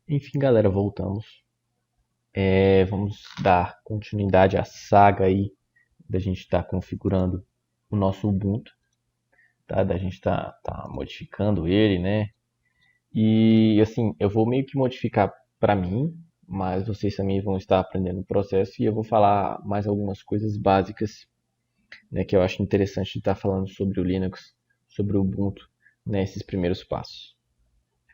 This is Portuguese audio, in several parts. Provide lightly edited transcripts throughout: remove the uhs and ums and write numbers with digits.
Enfim, galera, voltamos. Vamos dar continuidade à saga aí da gente estar configurando o nosso Ubuntu, tá? Da gente tá modificando ele, né? E assim, eu vou meio que modificar para mim, mas vocês também vão estar aprendendo o processo e eu vou falar mais algumas coisas básicas, né, que eu acho interessante de estar falando sobre o Linux, sobre o Ubuntu, né, esses primeiros passos.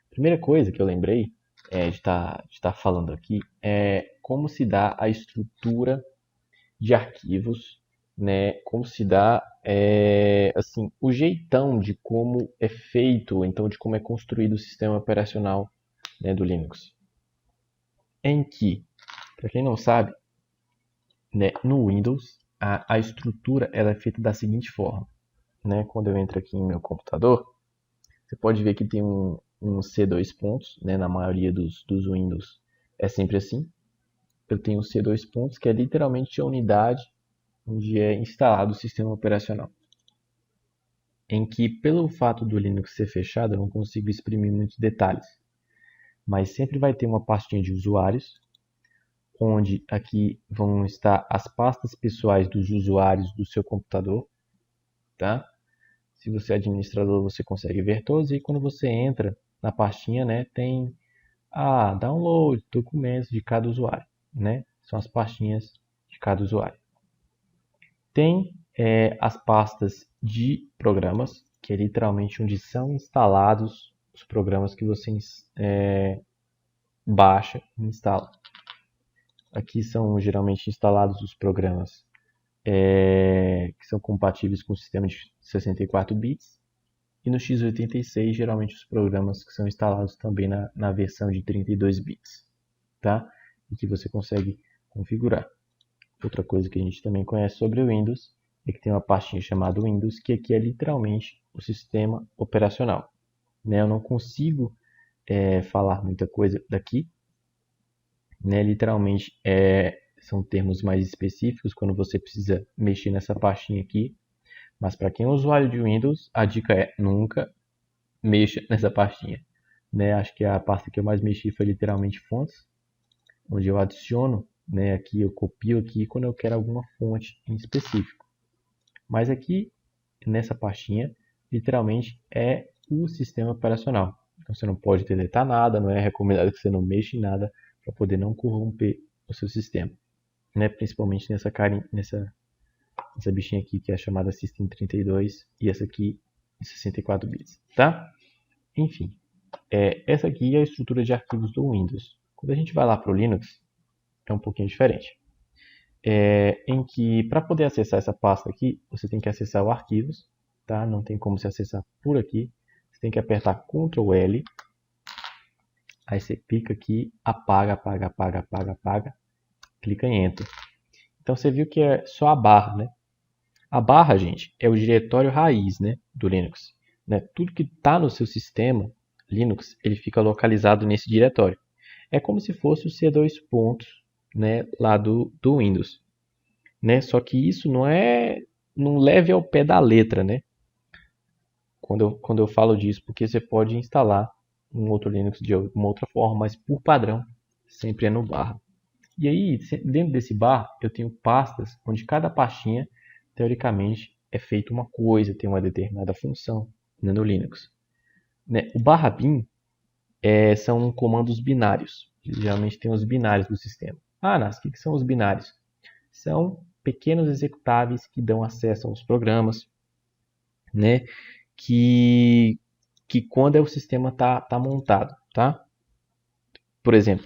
Primeira coisa que eu lembrei de estar falando aqui é como se dá a estrutura de arquivos, né? Como se dá assim o jeitão de como é feito, então de como é construído o sistema operacional, né, do Linux. Em que, para quem não sabe, né, no Windows a estrutura ela é feita da seguinte forma, né? Quando eu entro aqui em meu computador, você pode ver que tem um C2 pontos, né? Na maioria dos Windows é sempre assim. Eu tenho o C2 pontos, que é literalmente a unidade onde é instalado o sistema operacional. Em que, pelo fato do Linux ser fechado, eu não consigo exprimir muitos detalhes. Mas sempre vai ter uma pastinha de usuários, onde aqui vão estar as pastas pessoais dos usuários do seu computador, tá? Se você é administrador, você consegue ver todos, e quando você entra na pastinha, né, tem download, documentos de cada usuário, né? São as pastinhas de cada usuário. Tem as pastas de programas, que é literalmente onde são instalados os programas que você baixa e instala. Aqui são geralmente instalados os programas que são compatíveis com o sistema de 64 bits. E no x86, geralmente os programas que são instalados também na versão de 32 bits, tá? E que você consegue configurar. Outra coisa que a gente também conhece sobre o Windows é que tem uma pastinha chamada Windows, que aqui é literalmente o sistema operacional, né? Eu não consigo falar muita coisa daqui, né? Literalmente são termos mais específicos quando você precisa mexer nessa pastinha aqui. Mas para quem é usuário de Windows, a dica é nunca mexa nessa pastinha, né? Acho que a pasta que eu mais mexi foi literalmente fontes, onde eu adiciono, né, aqui eu copio aqui quando eu quero alguma fonte em específico. Mas aqui nessa pastinha, literalmente é o sistema operacional. Então você não pode deletar nada, não é recomendado que você não mexa em nada para poder não corromper o seu sistema, né? Principalmente nessa bichinha aqui que é chamada System32 e essa aqui de 64 bits, tá? Enfim, essa aqui é a estrutura de arquivos do Windows. Quando a gente vai lá para o Linux, é um pouquinho diferente. Em que, para poder acessar essa pasta aqui, você tem que acessar o Arquivos, tá? Não tem como se acessar por aqui. Você tem que apertar Ctrl L, aí você clica aqui, apaga, apaga, apaga, apaga, apaga, clica em Enter. Então você viu que é só a barra, né? A barra, gente, é o diretório raiz, né, do Linux, né? Tudo que está no seu sistema Linux, ele fica localizado nesse diretório. É como se fosse o C2 pontos, né, lá do Windows, né? Só que isso não leve ao pé da letra, né? Quando eu falo disso, porque você pode instalar um outro Linux de uma outra forma, mas por padrão sempre é no barra. E aí, dentro desse bar, eu tenho pastas onde cada pastinha, teoricamente, é feita uma coisa, tem uma determinada função, né, no Linux. Né? O barra bin são comandos binários. Geralmente tem os binários do sistema. Nas, o que são os binários? São pequenos executáveis que dão acesso aos programas, né? Que quando o sistema tá montado, tá? Por exemplo,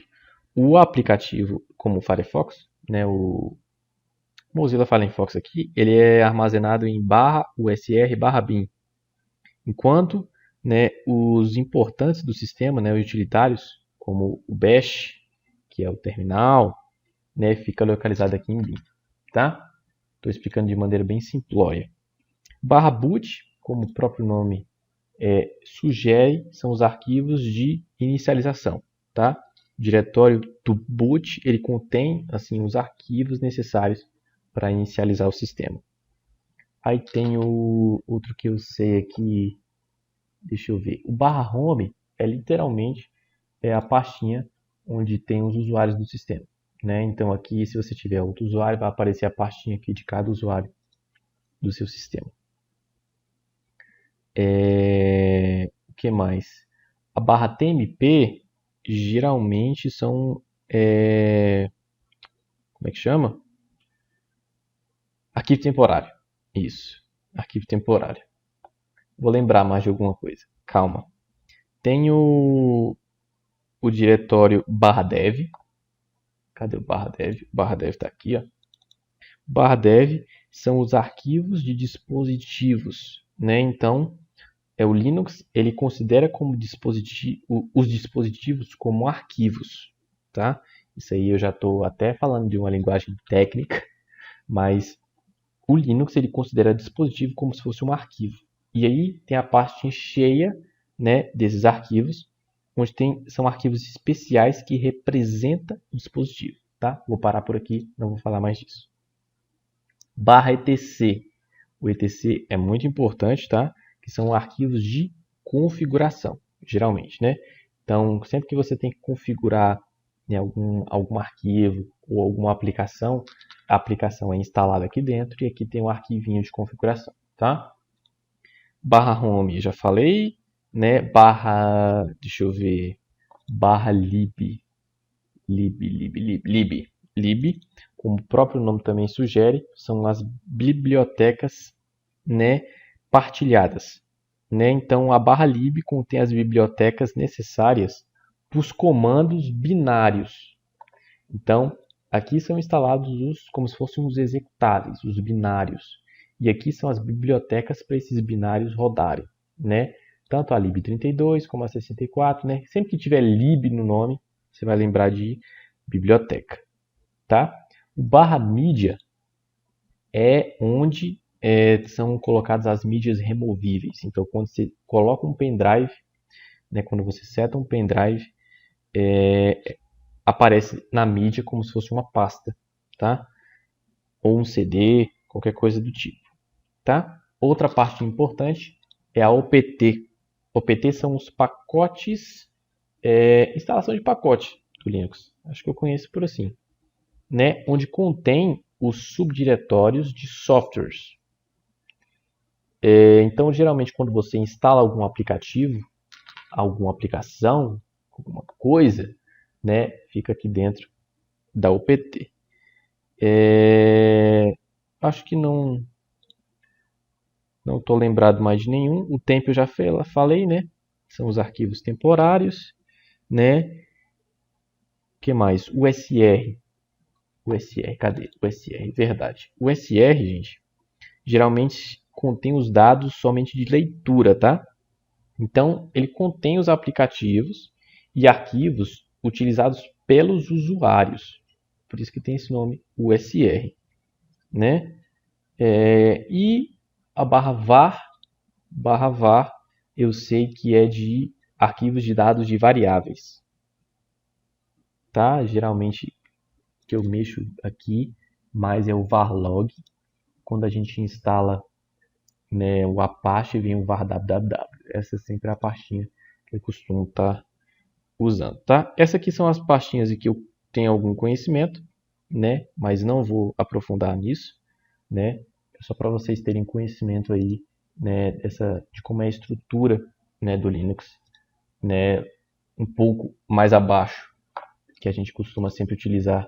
o aplicativo como o Firefox, né, o Mozilla Firefox aqui, ele é armazenado em barra usr barra bin, enquanto, né, os importantes do sistema, né, os utilitários, como o bash, que é o terminal, né, fica localizado aqui em bin, tá? Estou explicando de maneira bem simplória. Barra boot, como o próprio nome sugere, são os arquivos de inicialização, tá? O diretório do boot, ele contém assim os arquivos necessários para inicializar o sistema. Aí tem o outro que eu sei aqui, deixa eu ver. O barra home é literalmente a pastinha onde tem os usuários do sistema, né? Então aqui, se você tiver outro usuário, vai aparecer a pastinha aqui de cada usuário do seu sistema. O que mais? A barra TMP geralmente são como é que chama? Arquivo temporário. Isso, arquivo temporário. Vou lembrar mais de alguma coisa. Calma. Tem o diretório barra dev. Cadê o barra dev? O barra dev está aqui, ó. Barra dev são os arquivos de dispositivos, né? Então, o Linux, ele considera como os dispositivos como arquivos, tá? Isso aí eu já estou até falando de uma linguagem técnica, mas o Linux, ele considera dispositivo como se fosse um arquivo. E aí tem a parte cheia, né, desses arquivos, onde são arquivos especiais que representam o dispositivo, tá? Vou parar por aqui, não vou falar mais disso. Barra etc. O etc é muito importante, tá? Que são arquivos de configuração, geralmente, né? Então, sempre que você tem que configurar, né, algum arquivo ou alguma aplicação, a aplicação é instalada aqui dentro e aqui tem um arquivinho de configuração, tá? Barra home, já falei, né? Barra, deixa eu ver, barra lib, como o próprio nome também sugere, são as bibliotecas, né, partilhadas, né? Então a barra lib contém as bibliotecas necessárias para os comandos binários. Então aqui são instalados como se fossem os executáveis, os binários. E aqui são as bibliotecas para esses binários rodarem, né? Tanto a lib32 como a 64, né? Sempre que tiver lib no nome, você vai lembrar de biblioteca, tá? O barra mídia é onde são colocadas as mídias removíveis. Então, quando você coloca um pendrive, né, quando você seta um pendrive, aparece na mídia como se fosse uma pasta, tá? Ou um CD, qualquer coisa do tipo, tá? Outra parte importante é a OPT. OPT são os pacotes, instalação de pacote do Linux. Acho que eu conheço por assim, né? Onde contém os subdiretórios de softwares. Então, geralmente, quando você instala algum aplicativo, alguma aplicação, alguma coisa, né, fica aqui dentro da OPT. Acho que não estou lembrado mais de nenhum. O tempo eu já falei, né? São os arquivos temporários, né? O que mais? O SR. O SR, cadê? O SR, verdade. O SR, gente, geralmente contém os dados somente de leitura, tá? Então, ele contém os aplicativos e arquivos utilizados pelos usuários. Por isso que tem esse nome, USR, né? E a barra var, eu sei que é de arquivos de dados de variáveis, tá? Geralmente que eu mexo aqui mais é o varlog. Quando a gente instala, né, o Apache, vem o var www. Essa é sempre a pastinha que eu costumo estar usando, tá? Essas aqui são as pastinhas em que eu tenho algum conhecimento, né? Mas não vou aprofundar nisso, né? É só para vocês terem conhecimento aí, né, de como é a estrutura, né, do Linux, né, um pouco mais abaixo, que a gente costuma sempre utilizar,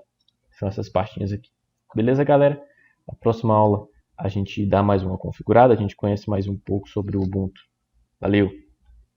são essas pastinhas aqui. Beleza, galera? Na próxima aula a gente dá mais uma configurada, a gente conhece mais um pouco sobre o Ubuntu. Valeu!